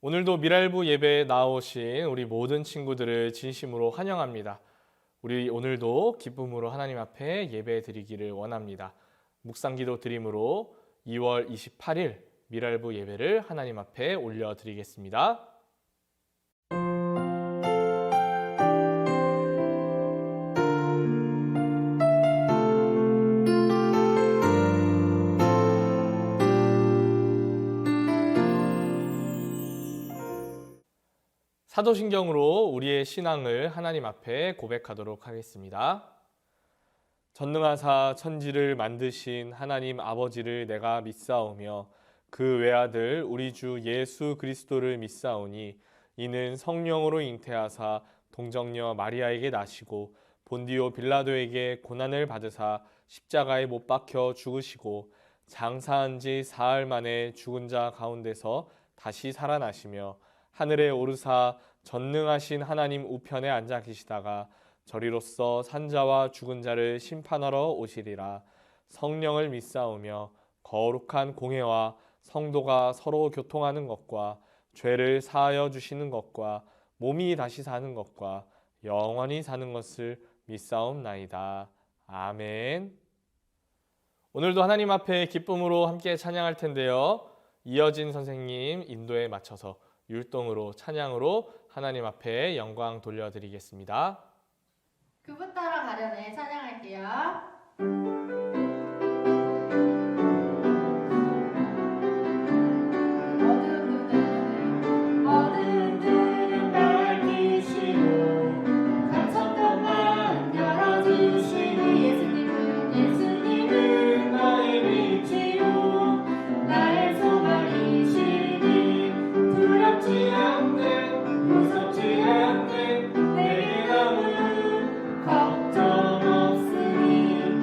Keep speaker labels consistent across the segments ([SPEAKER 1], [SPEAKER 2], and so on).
[SPEAKER 1] 오늘도 미랄부 예배에 나오신 우리 모든 친구들을 진심으로 환영합니다. 우리 오늘도 기쁨으로 하나님 앞에 예배 드리기를 원합니다. 묵상기도 드림으로 2월 28일 미랄부 예배를 하나님 앞에 올려드리겠습니다. 사도신경으로 우리의 신앙을 하나님 앞에 고백하도록 하겠습니다. 전능하사 천지를 만드신 하나님 아버지를 내가 믿사오며 그 외아들 우리 주 예수 그리스도를 믿사오니 이는 성령으로 잉태하사 동정녀 마리아에게 나시고 본디오 빌라도에게 고난을 받으사 십자가에 못 박혀 죽으시고 장사한 지 사흘 만에 죽은 자 가운데서 다시 살아나시며 하늘에 오르사 전능하신 하나님 우편에 앉아 계시다가 저리로서 산자와 죽은 자를 심판하러 오시리라. 성령을 믿사오며 거룩한 공회와 성도가 서로 교통하는 것과 죄를 사하여 주시는 것과 몸이 다시 사는 것과 영원히 사는 것을 믿사옵나이다. 아멘. 오늘도 하나님 앞에 기쁨으로 함께 찬양할 텐데요. 이어진 선생님 인도에 맞춰서 율동으로 찬양으로 하나님 앞에 영광 돌려드리겠습니다.
[SPEAKER 2] 그분 따라 가련에 찬양할게요.
[SPEAKER 3] 걱정 없으니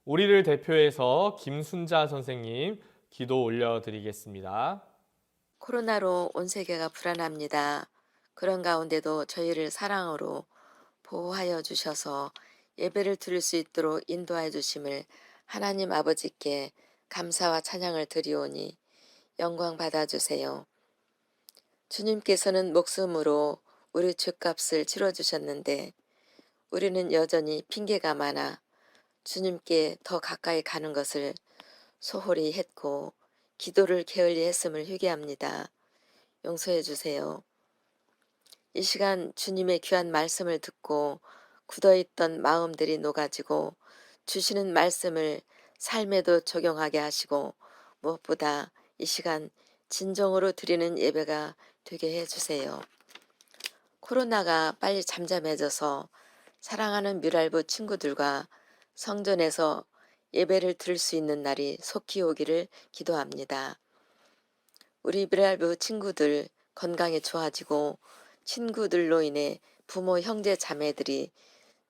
[SPEAKER 1] 우리를 대표해서 김순자 선생님 기도 올려드리겠습니다.
[SPEAKER 3] 코로나로 온 세계가 불안합니다. 그런 가운데도 저희를 사랑으로 보호하여 주셔서 예배를 드릴 수 있도록 인도하여 주심을 하나님 아버지께 감사와 찬양을 드리오니 영광 받아주세요. 주님께서는 목숨으로 우리 죄값을 치러주셨는데 우리는 여전히 핑계가 많아 주님께 더 가까이 가는 것을 소홀히 했고 기도를 게을리 했음을 회개합니다. 용서해 주세요. 이 시간 주님의 귀한 말씀을 듣고 굳어있던 마음들이 녹아지고 주시는 말씀을 삶에도 적용하게 하시고 무엇보다 이 시간 진정으로 드리는 예배가 되게 해주세요. 코로나가 빨리 잠잠해져서 사랑하는 뮤랄부 친구들과 성전에서 예배를 드릴 수 있는 날이 속히 오기를 기도합니다. 우리 뮤랄부 친구들 건강이 좋아지고 친구들로 인해 부모, 형제, 자매들이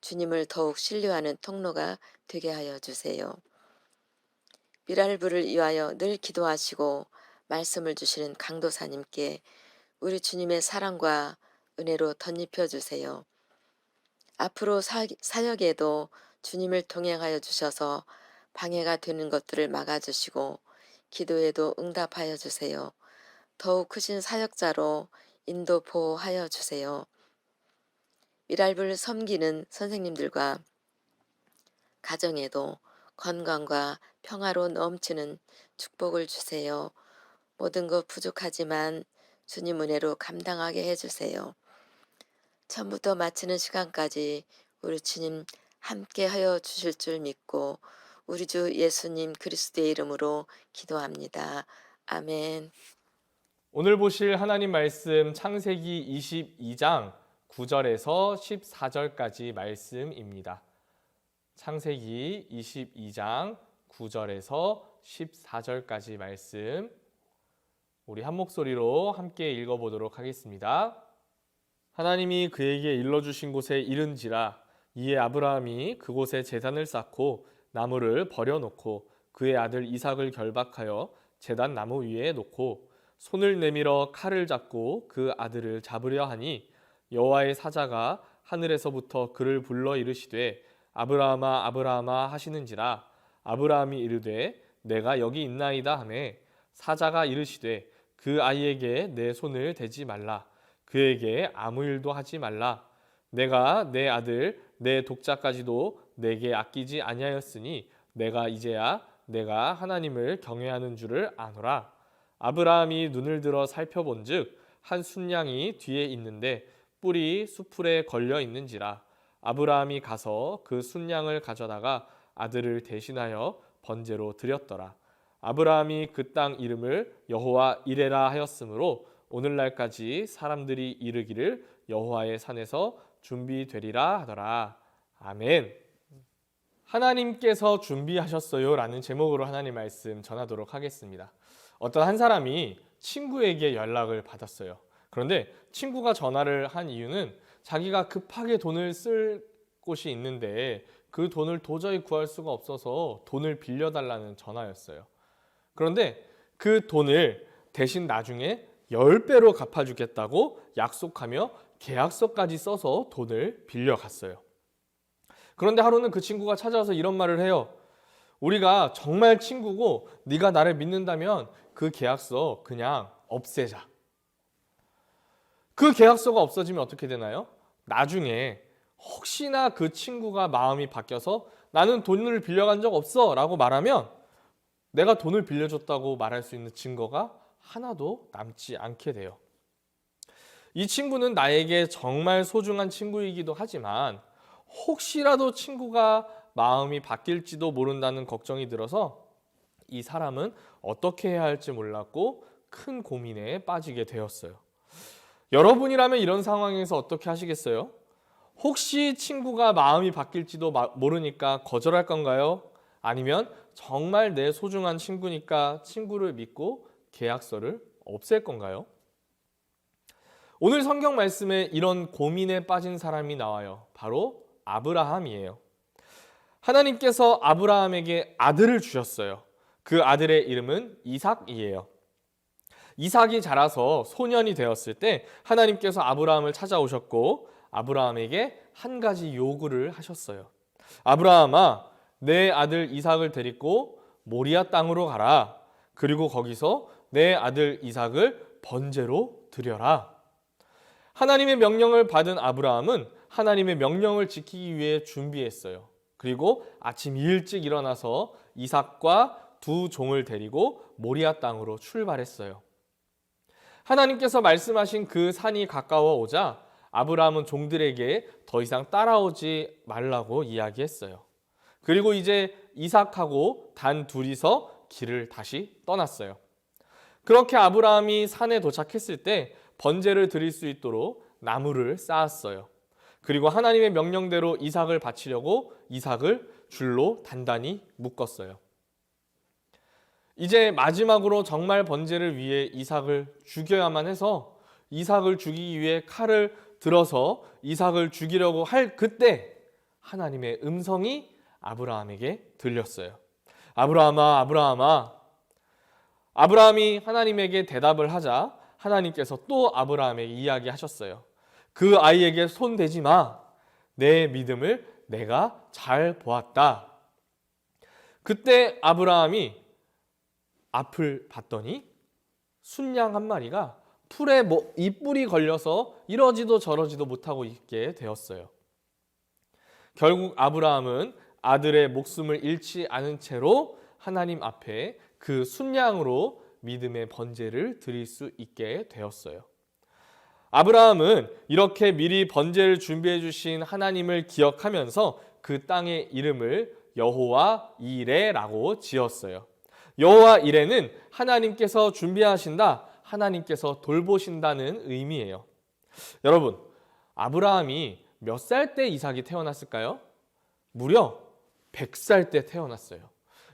[SPEAKER 3] 주님을 더욱 신뢰하는 통로가 되게 하여 주세요. 뮤랄부를 위하여 늘 기도하시고 말씀을 주시는 강도사님께 우리 주님의 사랑과 은혜로 덧입혀 주세요. 앞으로 사역에도 주님을 동행하여 주셔서 방해가 되는 것들을 막아주시고 기도에도 응답하여 주세요. 더욱 크신 사역자로 인도 보호하여 주세요. 뮤랄부를 섬기는 선생님들과 가정에도 건강과 평화로 넘치는 축복을 주세요. 모든 것 부족하지만 주님 은혜로 감당하게 해주세요. 처음부터 마치는 시간까지 우리 주님 함께 하여 주실 줄 믿고 우리 주 예수님 그리스도의 이름으로 기도합니다. 아멘.
[SPEAKER 1] 오늘 보실 하나님 말씀 창세기 22장 9절에서 14절까지 말씀입니다. 창세기 22장 9절에서 14절까지 말씀 우리 한 목소리로 함께 읽어보도록 하겠습니다. 하나님이 그에게 일러주신 곳에 이른지라 이에 아브라함이 그곳에 제단을 쌓고 나무를 버려놓고 그의 아들 이삭을 결박하여 제단 나무 위에 놓고 손을 내밀어 칼을 잡고 그 아들을 잡으려 하니 여호와의 사자가 하늘에서부터 그를 불러 이르시되 아브라함아 아브라함아 하시는지라 아브라함이 이르되 내가 여기 있나이다 하매 사자가 이르시되 그 아이에게 내 손을 대지 말라 그에게 아무 일도 하지 말라 내가 내 아들 내 독자까지도 내게 아끼지 아니하였으니 내가 이제야 내가 하나님을 경외하는 줄을 아노라. 아브라함이 눈을 들어 살펴본즉 한 순양이 뒤에 있는데 뿔이 수풀에 걸려 있는지라 아브라함이 가서 그 순양을 가져다가 아들을 대신하여 번제로 드렸더라. 아브라함이 그 땅 이름을 여호와 이레라 하였으므로 오늘날까지 사람들이 이르기를 여호와의 산에서 준비되리라 하더라. 아멘. 하나님께서 준비하셨어요 라는 제목으로 하나님 말씀 전하도록 하겠습니다. 어떤 한 사람이 친구에게 연락을 받았어요. 그런데 친구가 전화를 한 이유는 자기가 급하게 돈을 쓸 곳이 있는데 그 돈을 도저히 구할 수가 없어서 돈을 빌려달라는 전화였어요. 그런데 그 돈을 대신 나중에 10배로 갚아주겠다고 약속하며 계약서까지 써서 돈을 빌려갔어요. 그런데 하루는 그 친구가 찾아와서 이런 말을 해요. 우리가 정말 친구고 네가 나를 믿는다면 그 계약서 그냥 없애자. 그 계약서가 없어지면 어떻게 되나요? 나중에 혹시나 그 친구가 마음이 바뀌어서 나는 돈을 빌려간 적 없어 라고 말하면 내가 돈을 빌려줬다고 말할 수 있는 증거가 하나도 남지 않게 돼요. 이 친구는 나에게 정말 소중한 친구이기도 하지만 혹시라도 친구가 마음이 바뀔지도 모른다는 걱정이 들어서 이 사람은 어떻게 해야 할지 몰랐고 큰 고민에 빠지게 되었어요. 여러분이라면 이런 상황에서 어떻게 하시겠어요? 혹시 친구가 마음이 바뀔지도 모르니까 거절할 건가요? 아니면 정말 내 소중한 친구니까 친구를 믿고 계약서를 없앨 건가요? 오늘 성경 말씀에 이런 고민에 빠진 사람이 나와요. 바로 아브라함이에요. 하나님께서 아브라함에게 아들을 주셨어요. 그 아들의 이름은 이삭이에요. 이삭이 자라서 소년이 되었을 때 하나님께서 아브라함을 찾아오셨고 아브라함에게 한 가지 요구를 하셨어요. 아브라함아, 내 아들 이삭을 데리고 모리아 땅으로 가라. 그리고 거기서 내 아들 이삭을 번제로 드려라. 하나님의 명령을 받은 아브라함은 하나님의 명령을 지키기 위해 준비했어요. 그리고 아침 일찍 일어나서 이삭과 두 종을 데리고 모리아 땅으로 출발했어요. 하나님께서 말씀하신 그 산이 가까워 오자 아브라함은 종들에게 더 이상 따라오지 말라고 이야기했어요. 그리고 이제 이삭하고 단 둘이서 길을 다시 떠났어요. 그렇게 아브라함이 산에 도착했을 때 번제를 드릴 수 있도록 나무를 쌓았어요. 그리고 하나님의 명령대로 이삭을 바치려고 이삭을 줄로 단단히 묶었어요. 이제 마지막으로 정말 번제를 위해 이삭을 죽여야만 해서 이삭을 죽이기 위해 칼을 들어서 이삭을 죽이려고 할 그때 하나님의 음성이 아브라함에게 들렸어요. 아브라함아, 아브라함아. 아브라함이 하나님에게 대답을 하자 하나님께서 또 아브라함에게 이야기하셨어요. 그 아이에게 손 대지 마. 내 믿음을 내가 잘 보았다. 그때 아브라함이 앞을 봤더니 순양 한 마리가 풀에 잎불이 걸려서 이러지도 저러지도 못하고 있게 되었어요. 결국 아브라함은 아들의 목숨을 잃지 않은 채로 하나님 앞에 그 순양으로 믿음의 번제를 드릴 수 있게 되었어요. 아브라함은 이렇게 미리 번제를 준비해 주신 하나님을 기억하면서 그 땅의 이름을 여호와 이레라고 지었어요. 여호와 이레는 하나님께서 준비하신다, 하나님께서 돌보신다는 의미예요. 여러분, 아브라함이 몇 살 때 이삭이 태어났을까요? 무려 100살 때 태어났어요.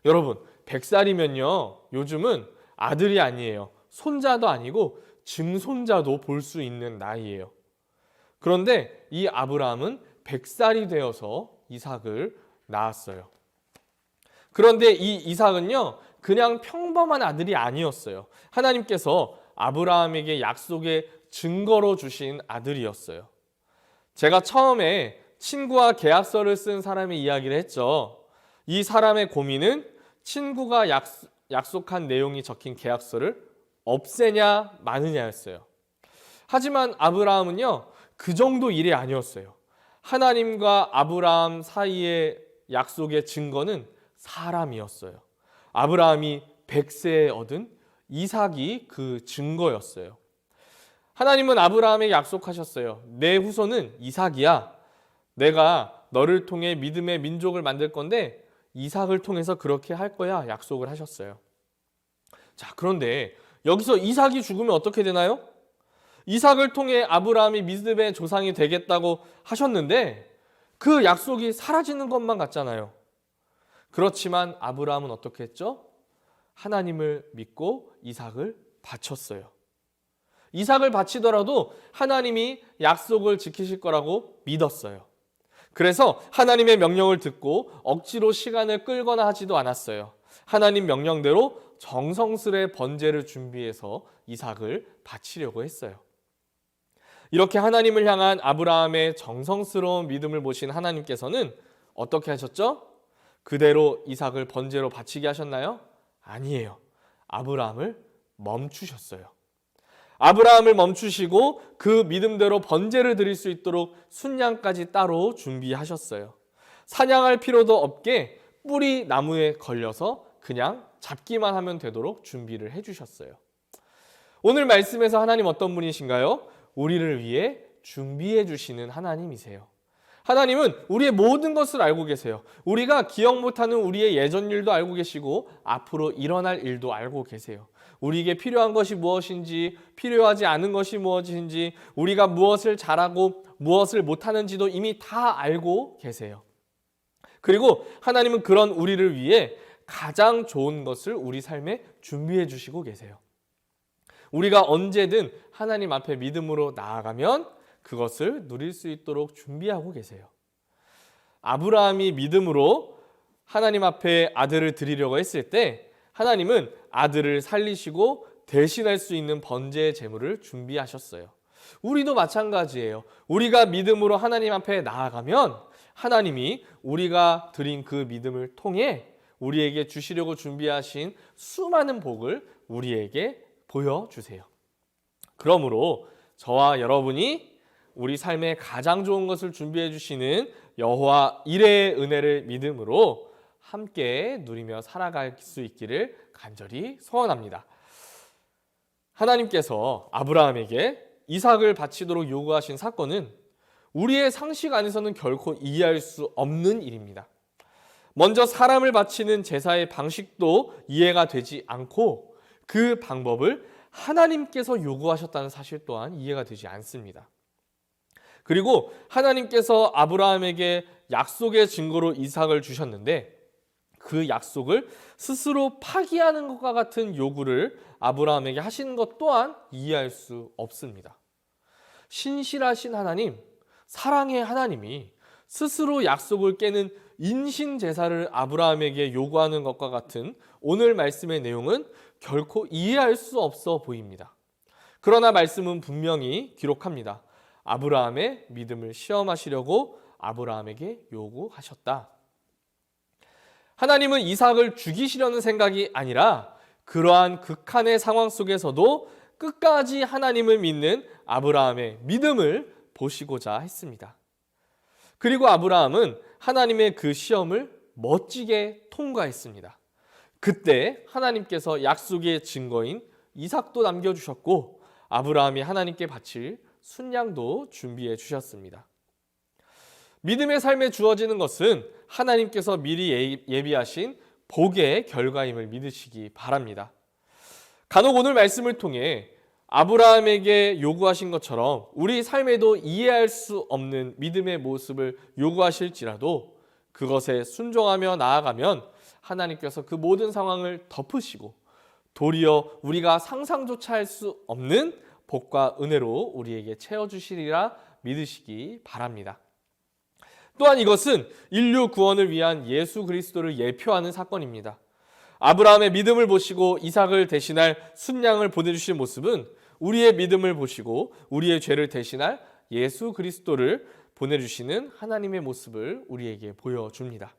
[SPEAKER 1] 여러분, 100살이면요, 요즘은 아들이 아니에요. 손자도 아니고 증손자도 볼 수 있는 나이예요. 그런데 이 아브라함은 100살이 되어서 이삭을 낳았어요. 그런데 이 이삭은요, 그냥 평범한 아들이 아니었어요. 하나님께서 아브라함에게 약속의 증거로 주신 아들이었어요. 제가 처음에 친구와 계약서를 쓴 사람의 이야기를 했죠. 이 사람의 고민은 친구가 약속한 내용이 적힌 계약서를 없애냐 마느냐였어요. 하지만 아브라함은요, 그 정도 일이 아니었어요. 하나님과 아브라함 사이의 약속의 증거는 사람이었어요. 아브라함이 100세에 얻은 이삭이 그 증거였어요. 하나님은 아브라함에게 약속하셨어요. 내 후손은 이삭이야. 내가 너를 통해 믿음의 민족을 만들 건데 이삭을 통해서 그렇게 할 거야 약속을 하셨어요. 자, 그런데 여기서 이삭이 죽으면 어떻게 되나요? 이삭을 통해 아브라함이 믿음의 조상이 되겠다고 하셨는데 그 약속이 사라지는 것만 같잖아요. 그렇지만 아브라함은 어떻게 했죠? 하나님을 믿고 이삭을 바쳤어요. 이삭을 바치더라도 하나님이 약속을 지키실 거라고 믿었어요. 그래서 하나님의 명령을 듣고 억지로 시간을 끌거나 하지도 않았어요. 하나님 명령대로 정성스레 번제를 준비해서 이삭을 바치려고 했어요. 이렇게 하나님을 향한 아브라함의 정성스러운 믿음을 보신 하나님께서는 어떻게 하셨죠? 그대로 이삭을 번제로 바치게 하셨나요? 아니에요. 아브라함을 멈추셨어요. 아브라함을 멈추시고 그 믿음대로 번제를 드릴 수 있도록 순양까지 따로 준비하셨어요. 사냥할 필요도 없게 뿌리 나무에 걸려서 그냥 잡기만 하면 되도록 준비를 해주셨어요. 오늘 말씀에서 하나님 어떤 분이신가요? 우리를 위해 준비해 주시는 하나님이세요. 하나님은 우리의 모든 것을 알고 계세요. 우리가 기억 못하는 우리의 예전 일도 알고 계시고 앞으로 일어날 일도 알고 계세요. 우리에게 필요한 것이 무엇인지, 필요하지 않은 것이 무엇인지, 우리가 무엇을 잘하고 무엇을 못하는지도 이미 다 알고 계세요. 그리고 하나님은 그런 우리를 위해 가장 좋은 것을 우리 삶에 준비해 주시고 계세요. 우리가 언제든 하나님 앞에 믿음으로 나아가면 그것을 누릴 수 있도록 준비하고 계세요. 아브라함이 믿음으로 하나님 앞에 아들을 드리려고 했을 때 하나님은 아들을 살리시고 대신할 수 있는 번제의 제물을 준비하셨어요. 우리도 마찬가지예요. 우리가 믿음으로 하나님 앞에 나아가면 하나님이 우리가 드린 그 믿음을 통해 우리에게 주시려고 준비하신 수많은 복을 우리에게 보여주세요. 그러므로 저와 여러분이 우리 삶에 가장 좋은 것을 준비해 주시는 여호와 이레의 은혜를 믿음으로 함께 누리며 살아갈 수 있기를 간절히 소원합니다. 하나님께서 아브라함에게 이삭을 바치도록 요구하신 사건은 우리의 상식 안에서는 결코 이해할 수 없는 일입니다. 먼저 사람을 바치는 제사의 방식도 이해가 되지 않고 그 방법을 하나님께서 요구하셨다는 사실 또한 이해가 되지 않습니다. 그리고 하나님께서 아브라함에게 약속의 증거로 이삭을 주셨는데 그 약속을 스스로 파기하는 것과 같은 요구를 아브라함에게 하시는 것 또한 이해할 수 없습니다. 신실하신 하나님, 사랑의 하나님이 스스로 약속을 깨는 인신 제사를 아브라함에게 요구하는 것과 같은 오늘 말씀의 내용은 결코 이해할 수 없어 보입니다. 그러나 말씀은 분명히 기록합니다. 아브라함의 믿음을 시험하시려고 아브라함에게 요구하셨다. 하나님은 이삭을 죽이시려는 생각이 아니라 그러한 극한의 상황 속에서도 끝까지 하나님을 믿는 아브라함의 믿음을 보시고자 했습니다. 그리고 아브라함은 하나님의 그 시험을 멋지게 통과했습니다. 그때 하나님께서 약속의 증거인 이삭도 남겨주셨고 아브라함이 하나님께 바칠 순양도 준비해 주셨습니다. 믿음의 삶에 주어지는 것은 하나님께서 미리 예비하신 복의 결과임을 믿으시기 바랍니다. 간혹 오늘 말씀을 통해 아브라함에게 요구하신 것처럼 우리 삶에도 이해할 수 없는 믿음의 모습을 요구하실지라도 그것에 순종하며 나아가면 하나님께서 그 모든 상황을 덮으시고 도리어 우리가 상상조차 할 수 없는 복과 은혜로 우리에게 채워주시리라 믿으시기 바랍니다. 또한 이것은 인류 구원을 위한 예수 그리스도를 예표하는 사건입니다. 아브라함의 믿음을 보시고 이삭을 대신할 순양을 보내주신 모습은 우리의 믿음을 보시고 우리의 죄를 대신할 예수 그리스도를 보내주시는 하나님의 모습을 우리에게 보여줍니다.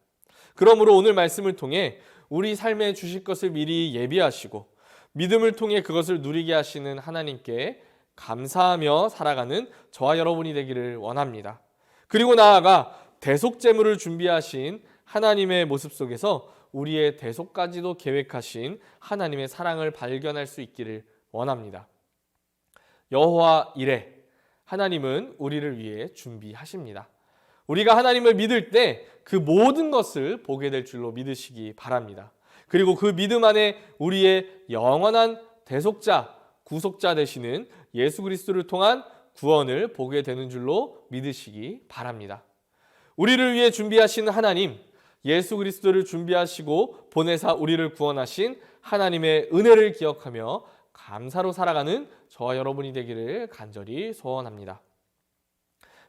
[SPEAKER 1] 그러므로 오늘 말씀을 통해 우리 삶에 주실 것을 미리 예비하시고 믿음을 통해 그것을 누리게 하시는 하나님께 감사하며 살아가는 저와 여러분이 되기를 원합니다. 그리고 나아가 대속제물을 준비하신 하나님의 모습 속에서 우리의 대속까지도 계획하신 하나님의 사랑을 발견할 수 있기를 원합니다. 여호와 이레, 하나님은 우리를 위해 준비하십니다. 우리가 하나님을 믿을 때 그 모든 것을 보게 될 줄로 믿으시기 바랍니다. 그리고 그 믿음 안에 우리의 영원한 대속자, 구속자 되시는 예수 그리스도를 통한 구원을 보게 되는 줄로 믿으시기 바랍니다. 우리를 위해 준비하신 하나님, 예수 그리스도를 준비하시고 보내사 우리를 구원하신 하나님의 은혜를 기억하며 감사로 살아가는 저와 여러분이 되기를 간절히 소원합니다.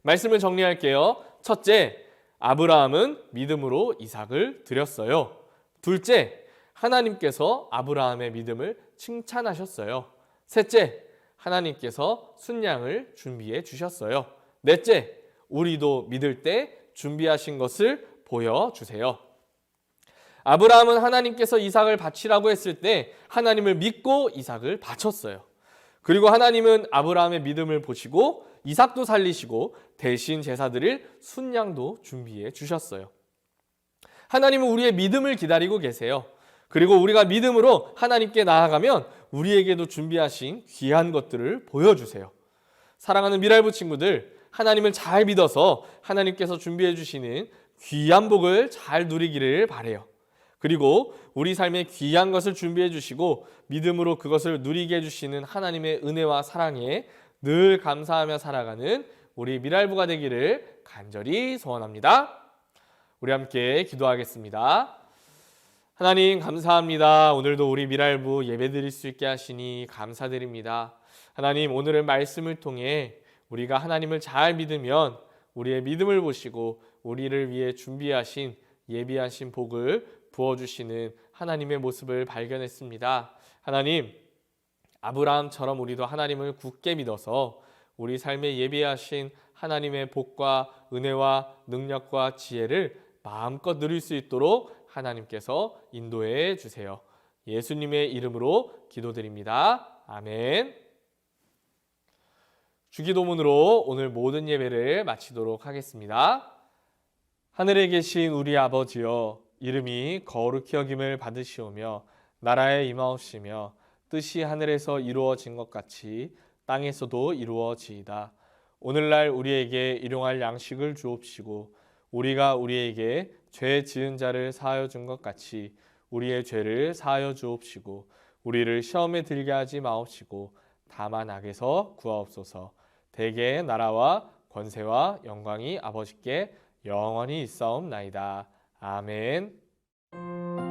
[SPEAKER 1] 말씀을 정리할게요. 첫째, 아브라함은 믿음으로 이삭을 드렸어요. 둘째, 하나님께서 아브라함의 믿음을 칭찬하셨어요. 셋째, 하나님께서 순양을 준비해 주셨어요. 넷째, 우리도 믿을 때 준비하신 것을 보여주세요. 아브라함은 하나님께서 이삭을 바치라고 했을 때 하나님을 믿고 이삭을 바쳤어요. 그리고 하나님은 아브라함의 믿음을 보시고 이삭도 살리시고 대신 제사드릴 순양도 준비해 주셨어요. 하나님은 우리의 믿음을 기다리고 계세요. 그리고 우리가 믿음으로 하나님께 나아가면 우리에게도 준비하신 귀한 것들을 보여주세요. 사랑하는 미랄부 친구들, 하나님을 잘 믿어서 하나님께서 준비해 주시는 귀한 복을 잘 누리기를 바라요. 그리고 우리 삶에 귀한 것을 준비해 주시고 믿음으로 그것을 누리게 해주시는 하나님의 은혜와 사랑에 늘 감사하며 살아가는 우리 미랄부가 되기를 간절히 소원합니다. 우리 함께 기도하겠습니다. 하나님 감사합니다. 오늘도 우리 미랄부 예배드릴 수 있게 하시니 감사드립니다. 하나님, 오늘의 말씀을 통해 우리가 하나님을 잘 믿으면 우리의 믿음을 보시고 우리를 위해 준비하신 예비하신 복을 부어주시는 하나님의 모습을 발견했습니다. 하나님, 아브라함처럼 우리도 하나님을 굳게 믿어서 우리 삶에 예비하신 하나님의 복과 은혜와 능력과 지혜를 마음껏 누릴 수 있도록 하나님께서 인도해 주세요. 예수님의 이름으로 기도드립니다. 아멘. 주기도문으로 오늘 모든 예배를 마치도록 하겠습니다. 하늘에 계신 우리 아버지여, 이름이 거룩히 여김을 받으시오며 나라에 임하옵시며 뜻이 하늘에서 이루어진 것 같이 땅에서도 이루어지이다. 오늘날 우리에게 일용할 양식을 주옵시고 우리가 우리에게 죄 지은 자를 사하여 준 것 같이 우리의 죄를 사하여 주옵시고 우리를 시험에 들게 하지 마옵시고 다만 악에서 구하옵소서. 대개의 나라와 권세와 영광이 아버지께 영원히 있사옵나이다. 아멘.